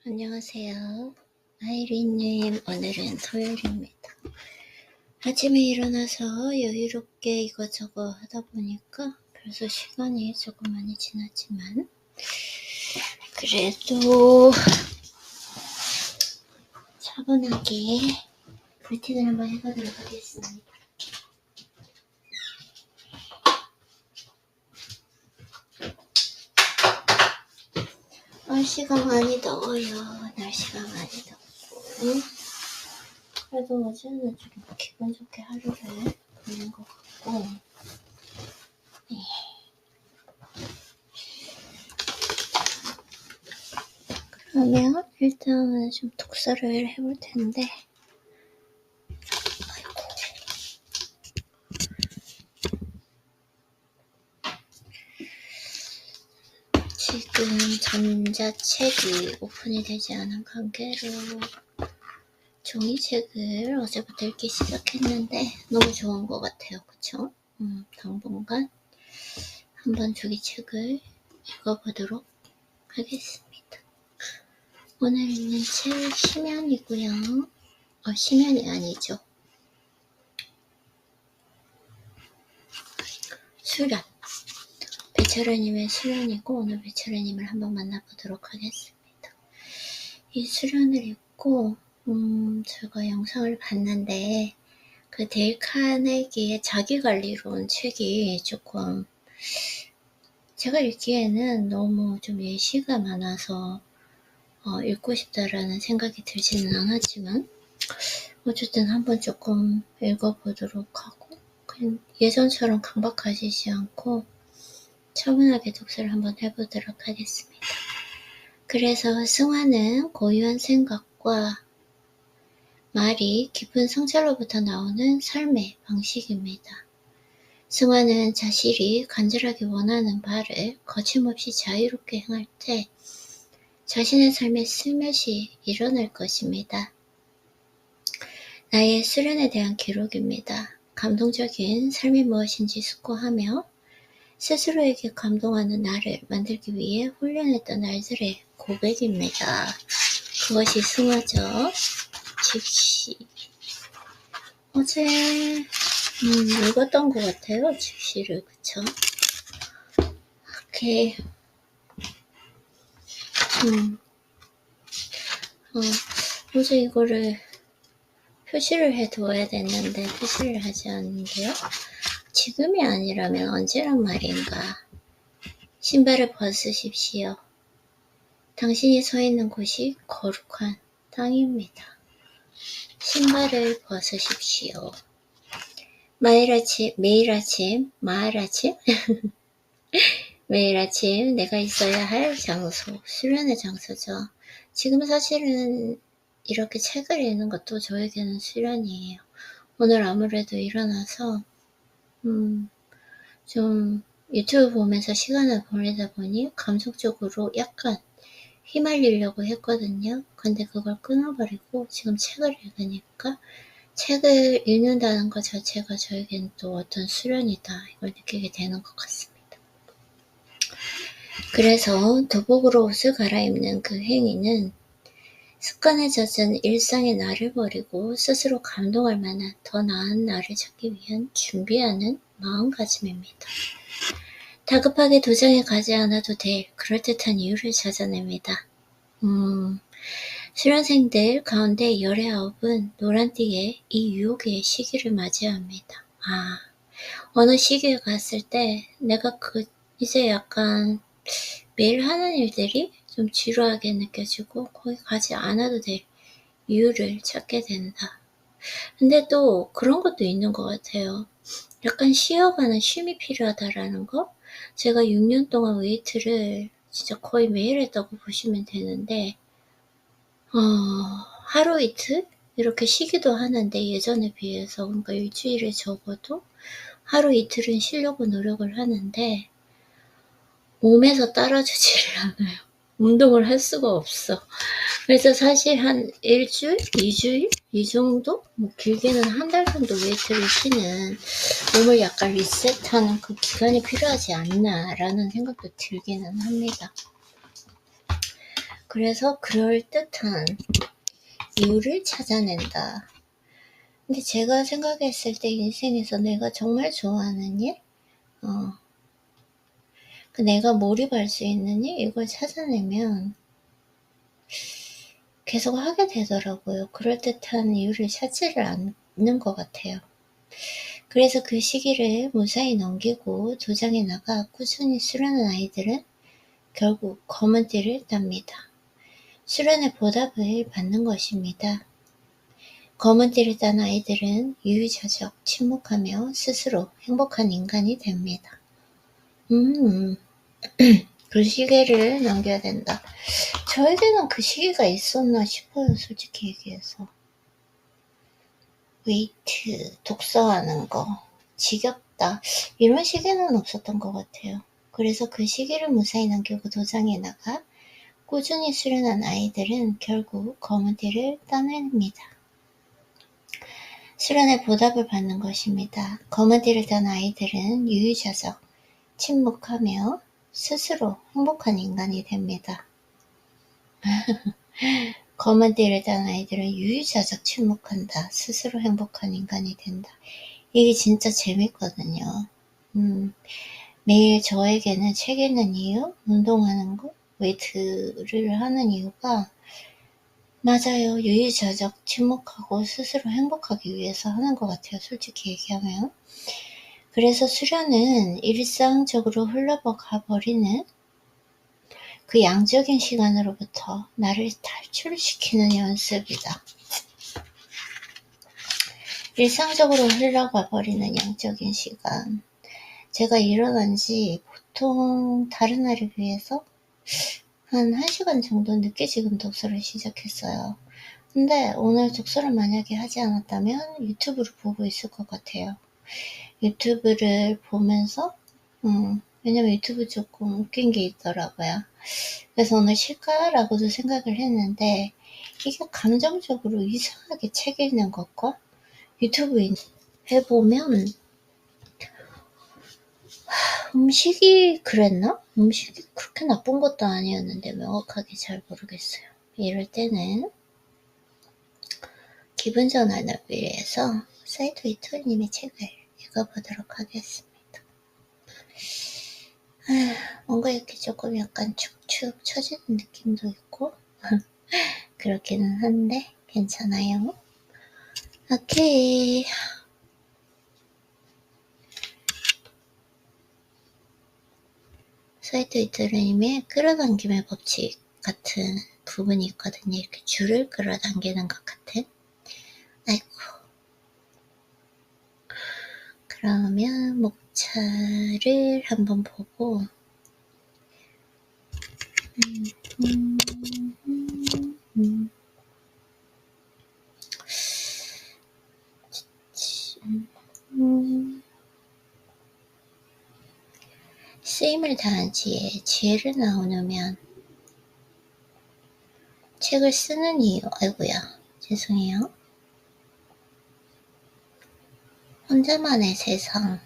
안녕하세요. 아이린님, 오늘은 토요일입니다. 아침에 일어나서 여유롭게 이것저것 하다 보니까 벌써 시간이 조금 많이 지났지만 그래도 차분하게 루틴을 한번 해보도록 하겠습니다. 날씨가 많이 더워요. 날씨가 많이 덥고 그래도 어제는 좀 기분 좋게 하루를 보낸 것 같고 네. 그러면 일단은 좀 독서를 해볼 텐데 지금 전자책이 오픈이 되지 않은 관계로 종이책을 어제부터 읽기 시작했는데 너무 좋은 것 같아요. 그쵸? 당분간 한번 종이책을 읽어보도록 하겠습니다. 오늘 읽는 책 시면이고요. 시면이 아니죠. 수련. 배철아님의 수련이고 오늘 배철아님을 한번 만나보도록 하겠습니다. 이 수련을 읽고 제가 영상을 봤는데 그 데일 카네기의 자기관리론 책이 조금 제가 읽기에는 너무 좀 예시가 많아서 읽고 싶다라는 생각이 들지는 않았지만 어쨌든 한번 조금 읽어보도록 하고 그냥 예전처럼 강박하시지 않고 차분하게 독서를 한번 해보도록 하겠습니다. 그래서 승화는 고유한 생각과 말이 깊은 성찰로부터 나오는 삶의 방식입니다. 승화는 자신이 간절하게 원하는 바를 거침없이 자유롭게 행할 때 자신의 삶에 슬며시 일어날 것입니다. 나의 수련에 대한 기록입니다. 감동적인 삶이 무엇인지 숙고하며 스스로에게 감동하는 나를 만들기 위해 훈련했던 날들의 고백입니다. 그것이 승화죠. 집시. 어제 읽었던 것 같아요. 집시를. 그쵸? 오케이. 어제 이거를 표시를 해두어야 됐는데 표시를 하지 않는데요. 지금이 아니라면 언제란 말인가. 신발을 벗으십시오. 당신이 서 있는 곳이 거룩한 땅입니다. 신발을 벗으십시오. 매일 아침 매일 아침 내가 있어야 할 장소, 수련의 장소죠. 지금 사실은 이렇게 책을 읽는 것도 저에게는 수련이에요. 오늘 아무래도 일어나서 좀 유튜브 보면서 시간을 보내다 보니 감성적으로 약간 휘말리려고 했거든요. 근데 그걸 끊어버리고 지금 책을 읽으니까 책을 읽는다는 것 자체가 저에겐 또 어떤 수련이다 이걸 느끼게 되는 것 같습니다. 그래서 도복으로 옷을 갈아입는 그 행위는 습관에 젖은 일상의 나를 버리고 스스로 감동할 만한 더 나은 나를 찾기 위한 준비하는 마음가짐입니다. 다급하게 도장에 가지 않아도 될 그럴듯한 이유를 찾아냅니다. 수련생들 가운데 19은 노란띠에 이 유혹의 시기를 맞이합니다. 어느 시기에 갔을 때 내가 이제 약간 매일 하는 일들이 좀 지루하게 느껴지고 거기 가지 않아도 될 이유를 찾게 된다. 근데 또 그런 것도 있는 것 같아요. 약간 쉬어가는 쉼이 필요하다라는 거. 제가 6년 동안 웨이트를 진짜 거의 매일 했다고 보시면 되는데 하루 이틀 이렇게 쉬기도 하는데 예전에 비해서 그러니까 일주일에 적어도 하루 이틀은 쉬려고 노력을 하는데 몸에서 따라주지를 않아요. 운동을 할 수가 없어. 그래서 사실 한 일주일, 2주일 이 정도? 뭐 길게는 한 달 정도 웨이트를 쉬는 몸을 약간 리셋하는 그 기간이 필요하지 않나라는 생각도 들기는 합니다. 그래서 그럴듯한 이유를 찾아낸다. 근데 제가 생각했을 때 인생에서 내가 정말 좋아하는 일, 내가 몰입할 수 있는 일, 이걸 찾아내면 계속 하게 되더라고요. 그럴듯한 이유를 찾지를 않는 것 같아요. 그래서 그 시기를 무사히 넘기고 도장에 나가 꾸준히 수련한 아이들은 결국 검은 띠를 땁니다. 수련의 보답을 받는 것입니다. 검은 띠를 딴 아이들은 유유자적 침묵하며 스스로 행복한 인간이 됩니다. 그 시기를 넘겨야 된다. 저에게는 그 시기가 있었나 싶어요, 솔직히 얘기해서. 웨이트, 독서하는 거, 지겹다, 이런 시기는 없었던 것 같아요. 그래서 그 시기를 무사히 넘기고 도장에 나가 꾸준히 수련한 아이들은 결국 검은 띠를 따냅니다. 수련의 보답을 받는 것입니다. 검은 띠를 딴 아이들은 유유자적, 침묵하며 스스로 행복한 인간이 됩니다. 검은 띠를 딴 아이들은 유유자적 침묵한다. 스스로 행복한 인간이 된다. 이게 진짜 재밌거든요. 매일 저에게는 책 읽는 이유, 운동하는 거, 웨이트를 하는 이유가 맞아요. 유유자적 침묵하고 스스로 행복하기 위해서 하는 것 같아요. 솔직히 얘기하면. 그래서 수련은 일상적으로 흘러가 버리는 그 양적인 시간으로부터 나를 탈출시키는 연습이다. 일상적으로 흘러가 버리는 양적인 시간. 제가 일어난 지 보통 다른 날에 비해서 한 1시간 정도 늦게 지금 독서를 시작했어요. 근데 오늘 독서를 만약에 하지 않았다면 유튜브를 보고 있을 것 같아요. 유튜브를 보면서 왜냐면 유튜브 조금 웃긴 게 있더라고요. 그래서 오늘 쉴까라고도 생각을 했는데 이게 감정적으로 이상하게 책 읽는 것과 유튜브 해보면 음식이 그랬나? 음식이 그렇게 나쁜 것도 아니었는데 명확하게 잘 모르겠어요. 이럴 때는 기분 전환을 위해서 사이토 이토님의 책을 읽어보도록 하겠습니다. 뭔가 이렇게 조금 약간 축축 처지는 느낌도 있고 그렇기는 한데 괜찮아요. 오케이. 사이토 이토님의 끌어당김의 법칙 같은 부분이 있거든요. 이렇게 줄을 끌어당기는 것 같은. 아이고. 그러면 목차를 한번 보고 쓰임을 다한 지혜를 나누면 책을 쓰는 이유, 아이고야, 죄송해요. 혼자만의 세상,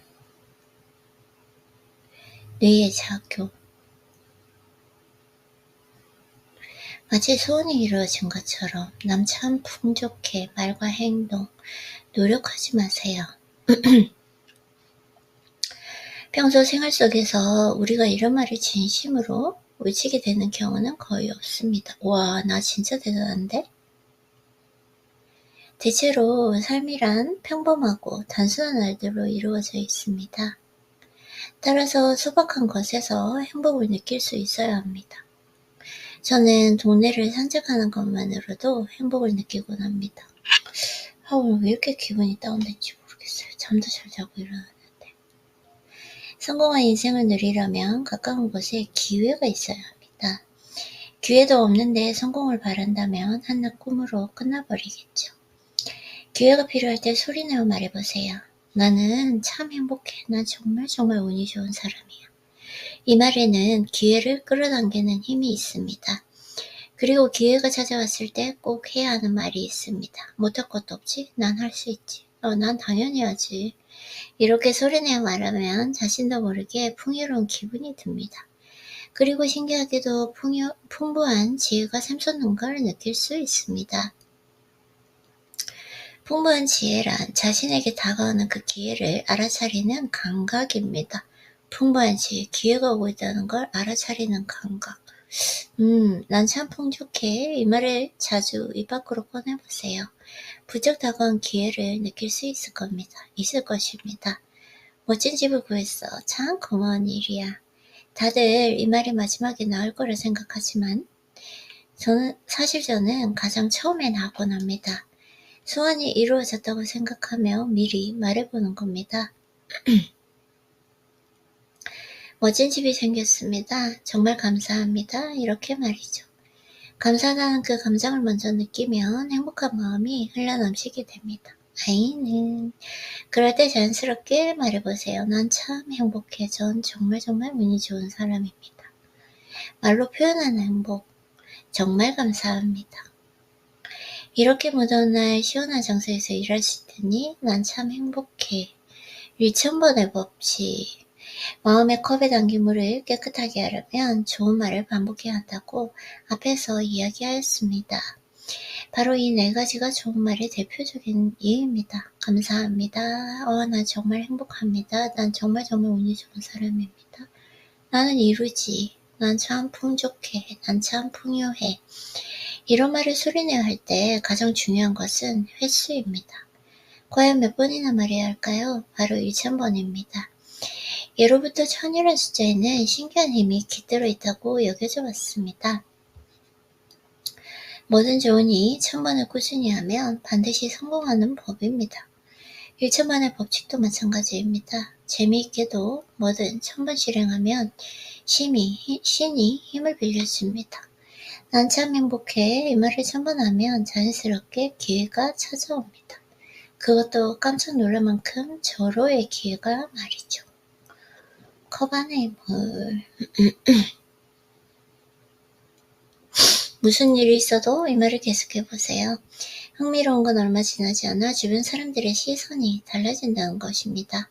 뇌의 작용. 마치 소원이 이루어진 것처럼 남 참 풍족해. 말과 행동, 노력하지 마세요. 평소 생활 속에서 우리가 이런 말을 진심으로 외치게 되는 경우는 거의 없습니다. 와, 나 진짜 대단한데? 대체로 삶이란 평범하고 단순한 일들로 이루어져 있습니다. 따라서 소박한 것에서 행복을 느낄 수 있어야 합니다. 저는 동네를 산책하는 것만으로도 행복을 느끼곤 합니다. 오늘 왜 이렇게 기분이 다운된지 모르겠어요. 잠도 잘 자고 일어났는데. 성공한 인생을 누리려면 가까운 곳에 기회가 있어야 합니다. 기회도 없는데 성공을 바란다면 한낱 꿈으로 끝나버리겠죠. 기회가 필요할 때 소리내어 말해보세요. 나는 참 행복해. 난 정말 운이 좋은 사람이야. 이 말에는 기회를 끌어당기는 힘이 있습니다. 그리고 기회가 찾아왔을 때 꼭 해야 하는 말이 있습니다. 못할 것도 없지? 난 할 수 있지. 난 당연히 하지. 이렇게 소리내어 말하면 자신도 모르게 풍요로운 기분이 듭니다. 그리고 신기하게도 풍부한 지혜가 샘솟는 걸 느낄 수 있습니다. 풍부한 지혜란 자신에게 다가오는 그 기회를 알아차리는 감각입니다. 풍부한 지혜, 기회가 오고 있다는 걸 알아차리는 감각. 난 참 풍족해. 이 말을 자주 입 밖으로 꺼내보세요. 부쩍 다가온 기회를 느낄 수 있을 것입니다. 멋진 집을 구했어. 참 고마운 일이야. 다들 이 말이 마지막에 나올 거라 생각하지만 사실 저는 가장 처음에 나오곤 합니다. 소원이 이루어졌다고 생각하며 미리 말해보는 겁니다. 멋진 집이 생겼습니다. 정말 감사합니다. 이렇게 말이죠. 감사하다는 그 감정을 먼저 느끼면 행복한 마음이 흘러넘치게 됩니다. 아이는 그럴 때 자연스럽게 말해보세요. 난 참 행복해. 전 정말 운이 좋은 사람입니다. 말로 표현하는 행복 정말 감사합니다. 이렇게 무더운 날 시원한 장소에서 일하실 테니 난 참 행복해. 1000번의 법칙. 마음의 컵에 담긴 물을 깨끗하게 하려면 좋은 말을 반복해야 한다고 앞에서 이야기하였습니다. 바로 이 4가지가 좋은 말의 대표적인 이유입니다. 감사합니다. 난 정말 행복합니다. 난 정말 운이 좋은 사람입니다. 나는 이루지. 난 참 풍족해. 난 참 풍요해. 이런 말을 소리내야 할 때 가장 중요한 것은 횟수입니다. 과연 몇 번이나 말해야 할까요? 바로 1000번입니다. 예로부터 1000이라는 숫자에는 신기한 힘이 깃들어 있다고 여겨져 왔습니다. 뭐든 좋으니 1000번을 꾸준히 하면 반드시 성공하는 법입니다. 1000번의 법칙도 마찬가지입니다. 재미있게도 뭐든 1000번 실행하면 신이 힘을 빌려줍니다. 난 참 행복해. 이 말을 1000번 하면 자연스럽게 기회가 찾아옵니다. 그것도 깜짝 놀랄 만큼 절호의 기회가 말이죠. 컵 안의 물. 무슨 일이 있어도 이 말을 계속해보세요. 흥미로운 건 얼마 지나지 않아 주변 사람들의 시선이 달라진다는 것입니다.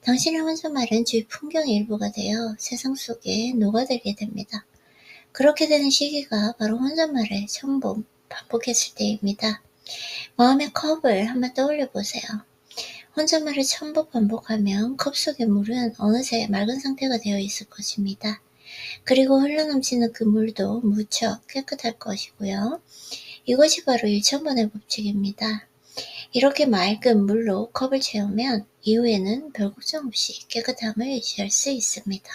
당신의 혼잣말은 주위 풍경의 일부가 되어 세상 속에 녹아들게 됩니다. 그렇게 되는 시기가 바로 혼잣말을 1000번 반복했을 때입니다. 마음의 컵을 한번 떠올려보세요. 혼잣말을 1000번 반복하면 컵 속의 물은 어느새 맑은 상태가 되어 있을 것입니다. 그리고 흘러넘치는 그 물도 무척 깨끗할 것이고요. 이것이 바로 1000번의 법칙입니다. 이렇게 맑은 물로 컵을 채우면 이후에는 별 걱정 없이 깨끗함을 유지할 수 있습니다.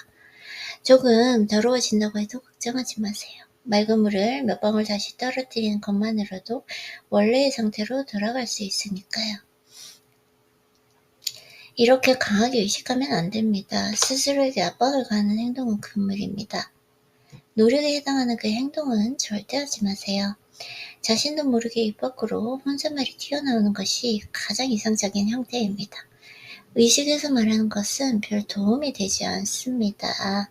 조금 더러워진다고 해도 걱정하지 마세요. 맑은 물을 몇 방울 다시 떨어뜨리는 것만으로도 원래의 상태로 돌아갈 수 있으니까요. 이렇게 강하게 의식하면 안 됩니다. 스스로에게 압박을 가하는 행동은 금물입니다. 노력에 해당하는 그 행동은 절대 하지 마세요. 자신도 모르게 입 밖으로 혼잣말이 튀어나오는 것이 가장 이상적인 형태입니다. 의식에서 말하는 것은 별 도움이 되지 않습니다.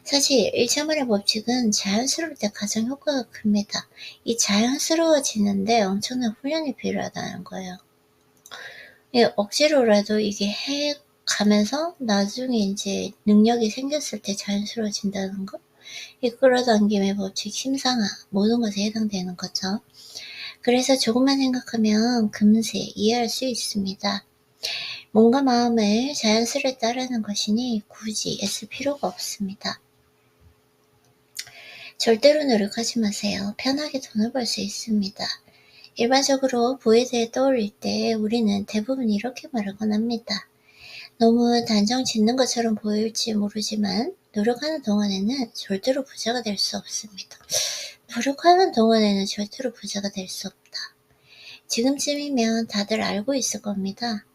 사실 1000번의 법칙은 자연스러울 때 가장 효과가 큽니다. 이 자연스러워지는데 엄청난 훈련이 필요하다는 거예요. 억지로라도 이게 해 가면서 나중에 이제 능력이 생겼을 때 자연스러워진다는 거? 이 끌어당김의 법칙, 심상화, 모든 것에 해당되는 거죠. 그래서 조금만 생각하면 금세 이해할 수 있습니다. 몸과 마음을 자연스레 따르는 것이니 굳이 애쓸 필요가 없습니다. 절대로 노력하지 마세요. 편하게 돈을 벌 수 있습니다. 일반적으로 부에 대해 떠올릴 때 우리는 대부분 이렇게 말하곤 합니다. 너무 단정 짓는 것처럼 보일지 모르지만 노력하는 동안에는 절대로 부자가 될 수 없습니다. 노력하는 동안에는 절대로 부자가 될 수 없다. 지금쯤이면 다들 알고 있을 겁니다.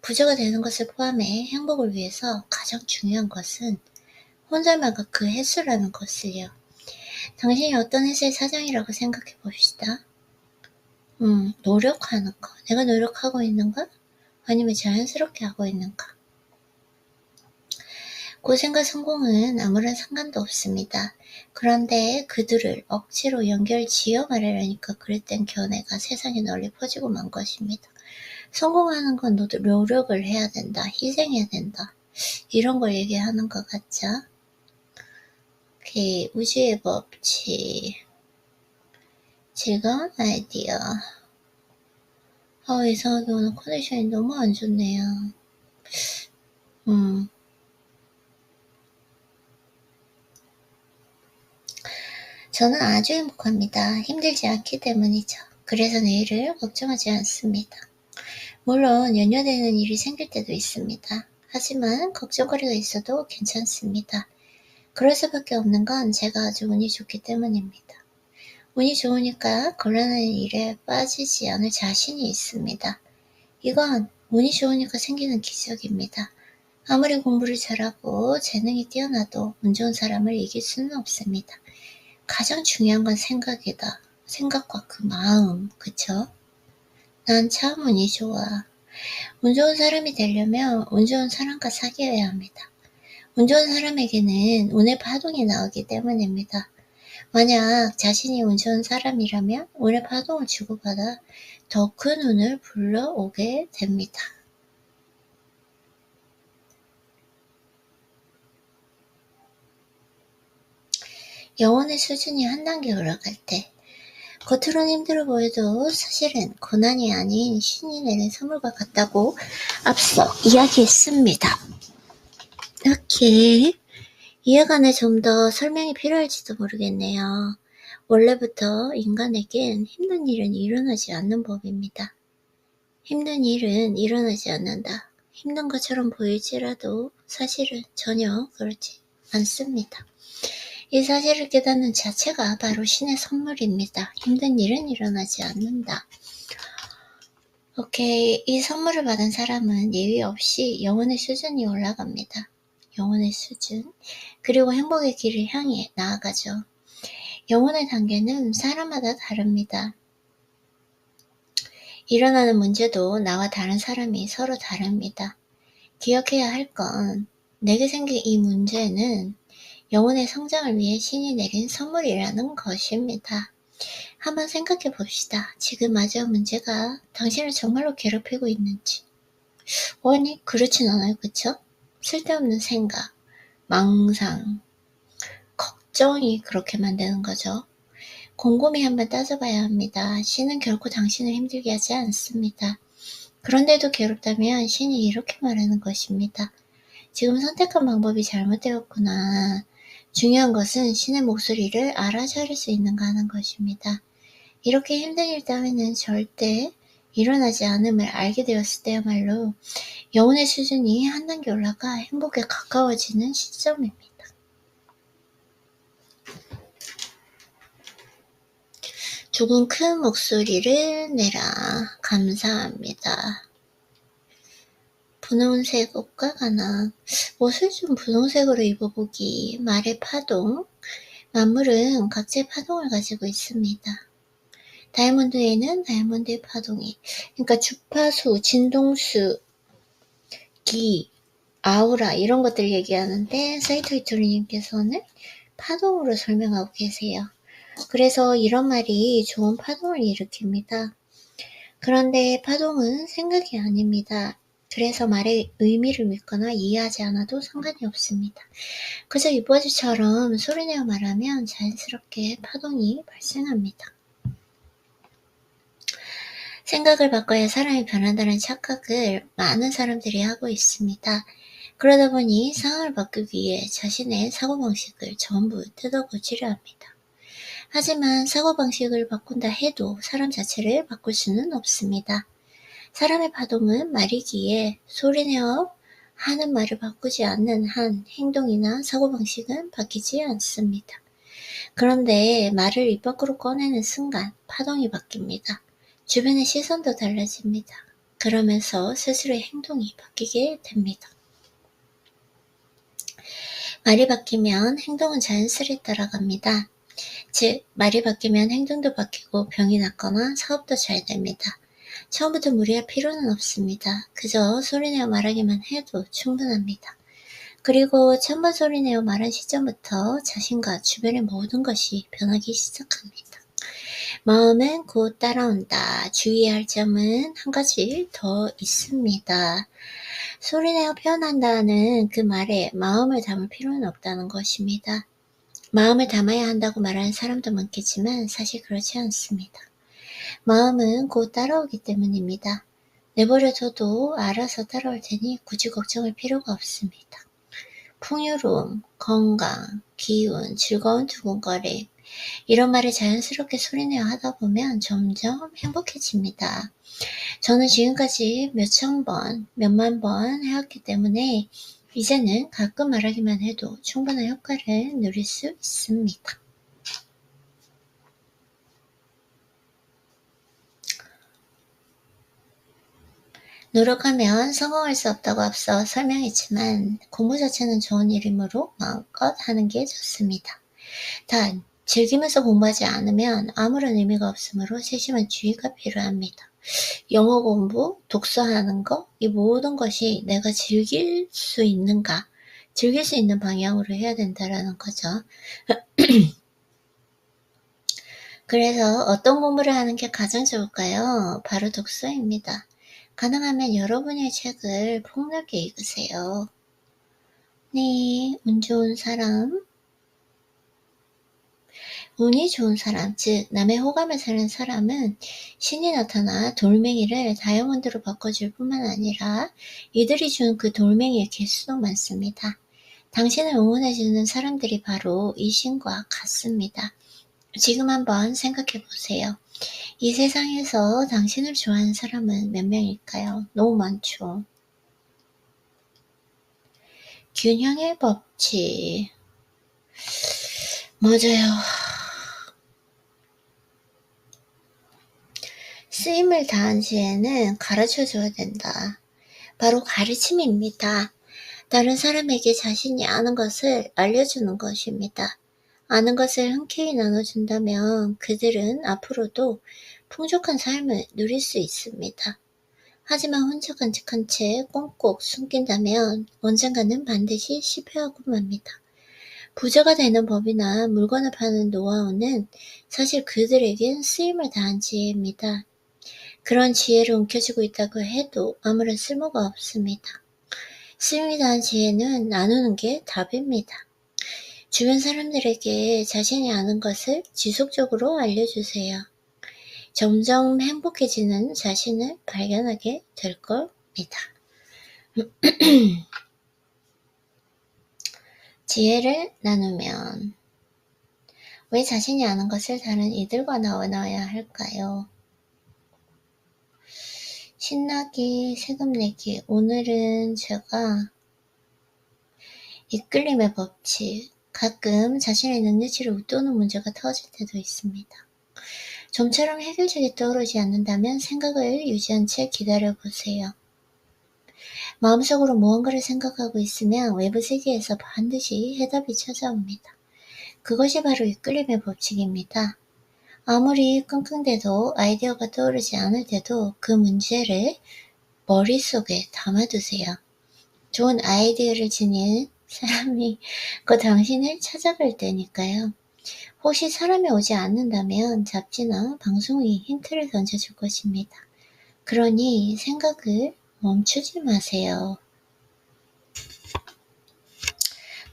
부자가 되는 것을 포함해 행복을 위해서 가장 중요한 것은 혼잣말과 그 횟수라는 것을요. 당신이 어떤 회사의 사장이라고 생각해 봅시다. 노력하는 거. 내가 노력하고 있는가? 아니면 자연스럽게 하고 있는가? 고생과 성공은 아무런 상관도 없습니다. 그런데 그들을 억지로 연결 지어 말하려니까 그릇된 견해가 세상에 널리 퍼지고 만 것입니다. 성공하는 건 노력을 해야 된다. 희생해야 된다. 이런 걸 얘기하는 것 같죠? 오케이. 우주의 법칙. 즐거운 아이디어. 이상하게 오늘 컨디션이 너무 안 좋네요. 저는 아주 행복합니다. 힘들지 않기 때문이죠. 그래서 내일을 걱정하지 않습니다. 물론 연연되는 일이 생길 때도 있습니다. 하지만 걱정거리가 있어도 괜찮습니다. 그럴 수밖에 없는 건 제가 아주 운이 좋기 때문입니다. 운이 좋으니까 곤란한 일에 빠지지 않을 자신이 있습니다. 이건 운이 좋으니까 생기는 기적입니다. 아무리 공부를 잘하고 재능이 뛰어나도 운 좋은 사람을 이길 수는 없습니다. 가장 중요한 건 생각이다. 생각과 그 마음, 그쵸? 난 참 운이 좋아. 운 좋은 사람이 되려면 운 좋은 사람과 사귀어야 합니다. 운 좋은 사람에게는 운의 파동이 나오기 때문입니다. 만약 자신이 운 좋은 사람이라면 운의 파동을 주고받아 더 큰 운을 불러오게 됩니다. 영혼의 수준이 한 단계 올라갈 때 겉으로는 힘들어 보여도 사실은 고난이 아닌 신이 내린 선물과 같다고 앞서 이야기했습니다. 오케이. 이해 관해 좀 더 설명이 필요할지도 모르겠네요. 원래부터 인간에겐 힘든 일은 일어나지 않는 법입니다. 힘든 일은 일어나지 않는다. 힘든 것처럼 보일지라도 사실은 전혀 그렇지 않습니다. 이 사실을 깨닫는 자체가 바로 신의 선물입니다. 힘든 일은 일어나지 않는다. 오케이. 이 선물을 받은 사람은 예외 없이 영혼의 수준이 올라갑니다. 영혼의 수준. 그리고 행복의 길을 향해 나아가죠. 영혼의 단계는 사람마다 다릅니다. 일어나는 문제도 나와 다른 사람이 서로 다릅니다. 기억해야 할 건 내게 생긴 이 문제는 영혼의 성장을 위해 신이 내린 선물이라는 것입니다. 한번 생각해 봅시다. 지금 마주한 문제가 당신을 정말로 괴롭히고 있는지. 아니, 그렇진 않아요. 그쵸? 쓸데없는 생각, 망상, 걱정이 그렇게 만드는 거죠. 곰곰이 한번 따져봐야 합니다. 신은 결코 당신을 힘들게 하지 않습니다. 그런데도 괴롭다면 신이 이렇게 말하는 것입니다. 지금 선택한 방법이 잘못되었구나. 중요한 것은 신의 목소리를 알아차릴 수 있는가 하는 것입니다. 이렇게 힘든 일 따위는 절대 일어나지 않음을 알게 되었을 때야말로 영혼의 수준이 한 단계 올라가 행복에 가까워지는 시점입니다. 조금 큰 목소리를 내라. 감사합니다. 분홍색 옷과 가나 옷을 좀 분홍색으로 입어보기. 말의 파동. 만물은 각자의 파동을 가지고 있습니다. 다이아몬드에는 다이아몬드의 파동이, 그러니까 주파수, 진동수, 기, 아우라 이런 것들 얘기하는데 사이토이토리님께서는 파동으로 설명하고 계세요. 그래서 이런 말이 좋은 파동을 일으킵니다. 그런데 파동은 생각이 아닙니다. 그래서 말의 의미를 믿거나 이해하지 않아도 상관이 없습니다. 그저 이뻐즈처럼 소리내어 말하면 자연스럽게 파동이 발생합니다. 생각을 바꿔야 사람이 변한다는 착각을 많은 사람들이 하고 있습니다. 그러다 보니 상황을 바꾸기 위해 자신의 사고방식을 전부 뜯어고치려 합니다. 하지만 사고방식을 바꾼다 해도 사람 자체를 바꿀 수는 없습니다. 사람의 파동은 말이기에 소리내어 하는 말을 바꾸지 않는 한 행동이나 사고방식은 바뀌지 않습니다. 그런데 말을 입 밖으로 꺼내는 순간 파동이 바뀝니다. 주변의 시선도 달라집니다. 그러면서 스스로의 행동이 바뀌게 됩니다. 말이 바뀌면 행동은 자연스레 따라갑니다. 즉, 말이 바뀌면 행동도 바뀌고 병이 낫거나 사업도 잘 됩니다. 처음부터 무리할 필요는 없습니다. 그저 소리내어 말하기만 해도 충분합니다. 그리고 천번 소리내어 말한 시점부터 자신과 주변의 모든 것이 변하기 시작합니다. 마음은 곧 따라온다. 주의해야 할 점은 한 가지 더 있습니다. 소리내어 표현한다는 그 말에 마음을 담을 필요는 없다는 것입니다. 마음을 담아야 한다고 말하는 사람도 많겠지만 사실 그렇지 않습니다. 마음은 곧 따라오기 때문입니다. 내버려둬도 알아서 따라올 테니 굳이 걱정할 필요가 없습니다. 풍요로움, 건강, 기운, 즐거운 두근거림 이런 말을 자연스럽게 소리내어 하다 보면 점점 행복해집니다. 저는 지금까지 몇천 번, 몇만 번 해왔기 때문에 이제는 가끔 말하기만 해도 충분한 효과를 누릴 수 있습니다. 노력하면 성공할 수 없다고 앞서 설명했지만 공부 자체는 좋은 일이므로 마음껏 하는 게 좋습니다. 단, 즐기면서 공부하지 않으면 아무런 의미가 없으므로 세심한 주의가 필요합니다. 영어 공부, 독서하는 거, 이 모든 것이 내가 즐길 수 있는가, 즐길 수 있는 방향으로 해야 된다라는 거죠. 그래서 어떤 공부를 하는 게 가장 좋을까요? 바로 독서입니다. 가능하면 여러분의 책을 폭넓게 읽으세요. 네, 운 좋은 사람, 운이 좋은 사람, 즉 남의 호감을 사는 사람은 신이 나타나 돌멩이를 다이아몬드로 바꿔줄 뿐만 아니라 이들이 준 그 돌멩이의 개수도 많습니다. 당신을 응원해주는 사람들이 바로 이 신과 같습니다. 지금 한번 생각해 보세요. 이 세상에서 당신을 좋아하는 사람은 몇 명일까요? 너무 많죠. 균형의 법칙. 맞아요. 쓰임을 다한 시에는 가르쳐줘야 된다. 바로 가르침입니다. 다른 사람에게 자신이 아는 것을 알려주는 것입니다. 아는 것을 흔쾌히 나눠준다면 그들은 앞으로도 풍족한 삶을 누릴 수 있습니다. 하지만 혼자 간직한 채 꽁꽁 숨긴다면 언젠가는 반드시 실패하고 맙니다. 부자가 되는 법이나 물건을 파는 노하우는 사실 그들에겐 쓰임을 다한 지혜입니다. 그런 지혜를 움켜쥐고 있다고 해도 아무런 쓸모가 없습니다. 쓰임이 다한 지혜는 나누는 게 답입니다. 주변 사람들에게 자신이 아는 것을 지속적으로 알려주세요. 점점 행복해지는 자신을 발견하게 될 겁니다. 지혜를 나누면 왜 자신이 아는 것을 다른 이들과 나눠야 할까요? 신나기, 세금 내기. 오늘은 제가 이끌림의 법칙. 가끔 자신의 능력치를 웃도는 문제가 터질 때도 있습니다. 좀처럼 해결책이 떠오르지 않는다면 생각을 유지한 채 기다려보세요. 마음속으로 무언가를 생각하고 있으면 외부 세계에서 반드시 해답이 찾아옵니다. 그것이 바로 이끌림의 법칙입니다. 아무리 끙끙대도 아이디어가 떠오르지 않을 때도 그 문제를 머릿속에 담아두세요. 좋은 아이디어를 지닌 사람이 그 당신을 찾아갈 때니까요. 혹시 사람이 오지 않는다면 잡지나 방송이 힌트를 던져줄 것입니다. 그러니 생각을 멈추지 마세요.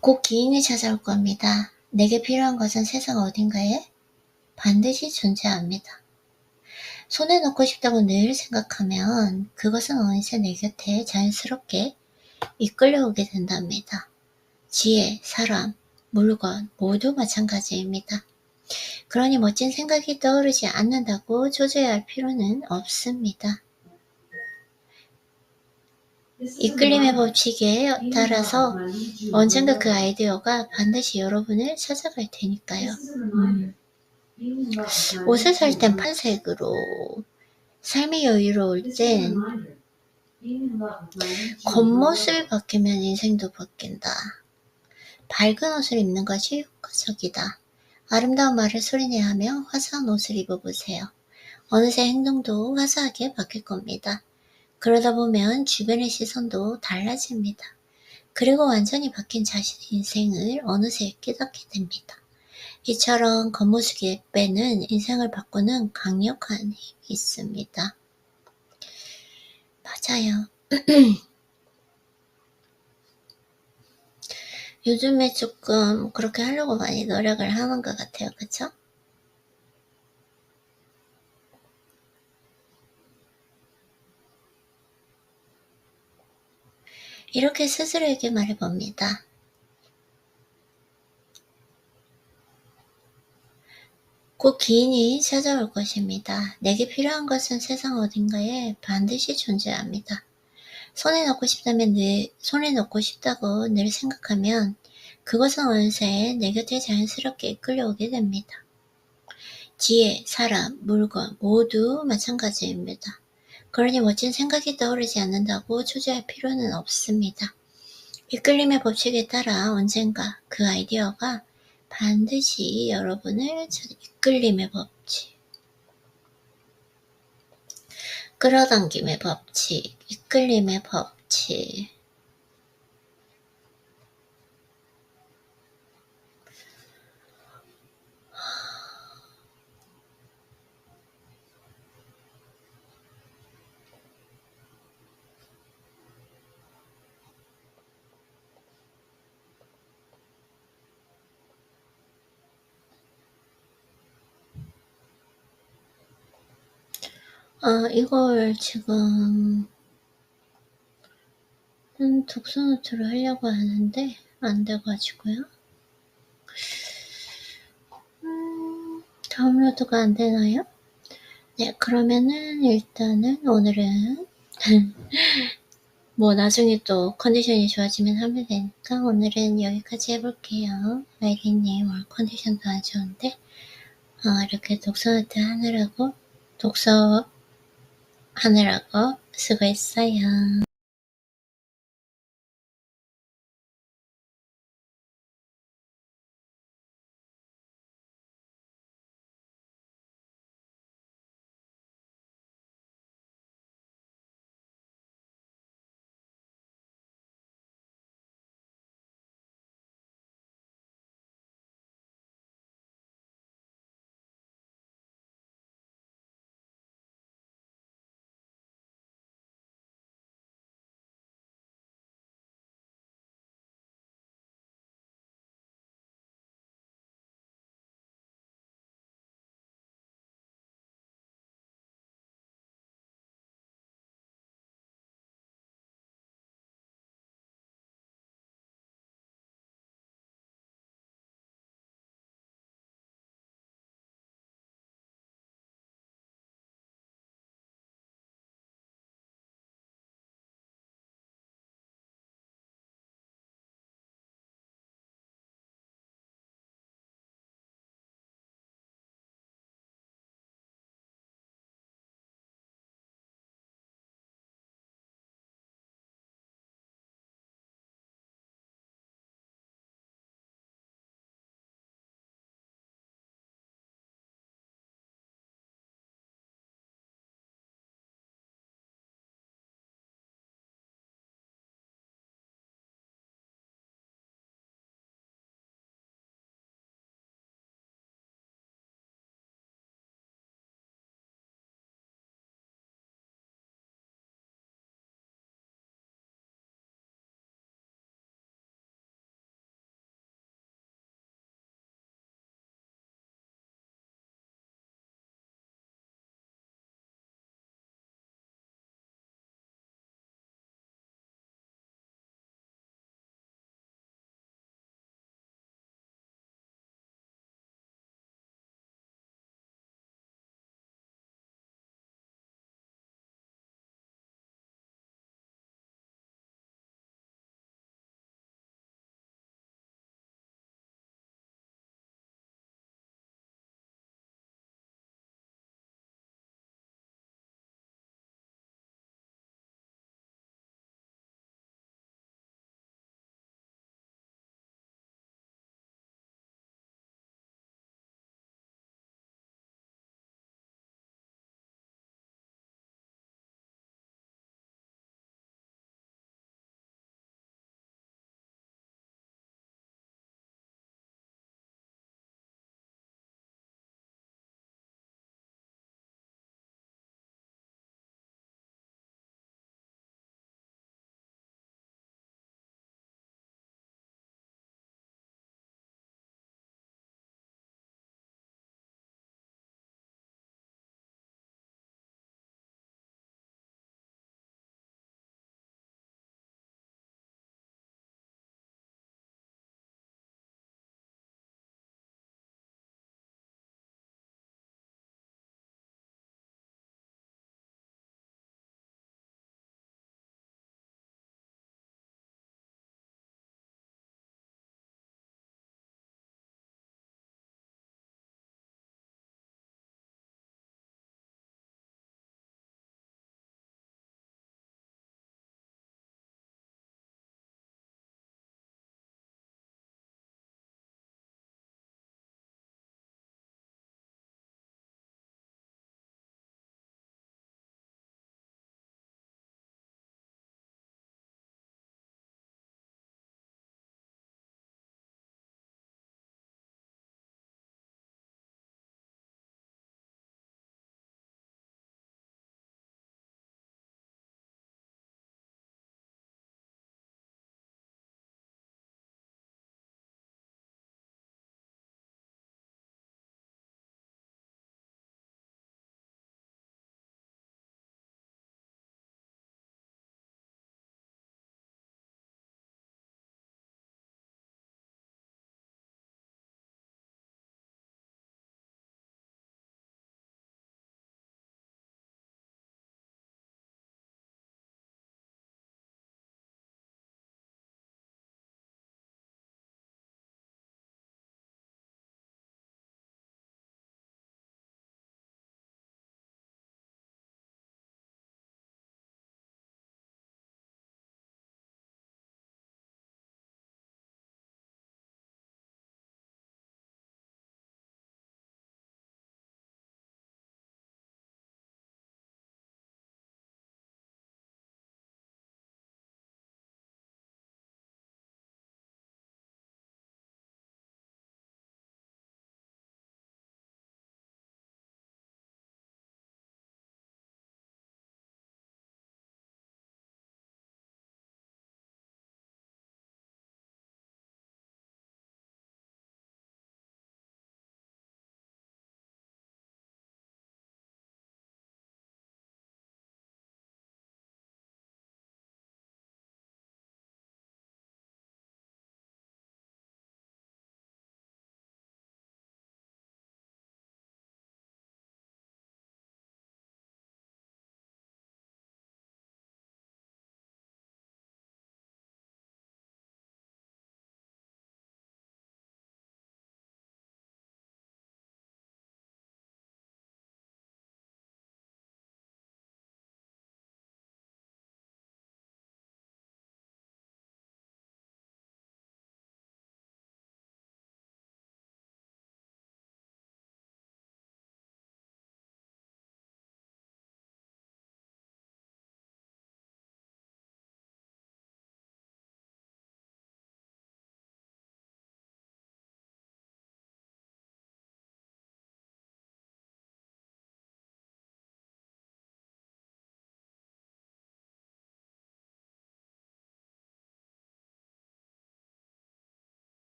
곧 기인이 찾아올 겁니다. 내게 필요한 것은 세상 어딘가에 반드시 존재합니다. 손에 넣고 싶다고 늘 생각하면 그것은 어느새 내 곁에 자연스럽게 이끌려오게 된답니다. 지혜, 사람, 물건 모두 마찬가지입니다. 그러니 멋진 생각이 떠오르지 않는다고 조져야 할 필요는 없습니다. 이끌림의 법칙에 따라서 언젠가 그 아이디어가 반드시 여러분을 찾아갈 테니까요. 옷을 살 땐 파란색으로, 삶이 여유로울 땐 겉모습이 바뀌면 인생도 바뀐다. 밝은 옷을 입는 것이 효과적이다. 아름다운 말을 소리내야 하며 화사한 옷을 입어보세요. 어느새 행동도 화사하게 바뀔 겁니다. 그러다 보면 주변의 시선도 달라집니다. 그리고 완전히 바뀐 자신의 인생을 어느새 깨닫게 됩니다. 이처럼 겉모습이 빼는 인생을 바꾸는 강력한 힘이 있습니다. 맞아요. 요즘에 조금 그렇게 하려고 많이 노력을 하는 것 같아요. 그쵸? 이렇게 스스로에게 말해봅니다. 곧 기인이 찾아올 것입니다. 내게 필요한 것은 세상 어딘가에 반드시 존재합니다. 손에 넣고 싶다고 늘 생각하면 그것은 어느새 내 곁에 자연스럽게 이끌려오게 됩니다. 지혜, 사람, 물건 모두 마찬가지입니다. 그러니 멋진 생각이 떠오르지 않는다고 초조할 필요는 없습니다. 이끌림의 법칙에 따라 언젠가 그 아이디어가 반드시 여러분을 이끌림의 법칙, 끌어당김의 법칙, 이끌림의 법칙. 이걸 지금 독서 노트로 하려고 하는데 안 돼가지고요. 다운로드가 안 되나요? 네, 그러면은 일단은 오늘은 뭐 나중에 또 컨디션이 좋아지면 하면 되니까 오늘은 여기까지 해볼게요. 마이리님 오늘 컨디션도 안 좋은데 이렇게 독서 노트 하느라고 수고했어요.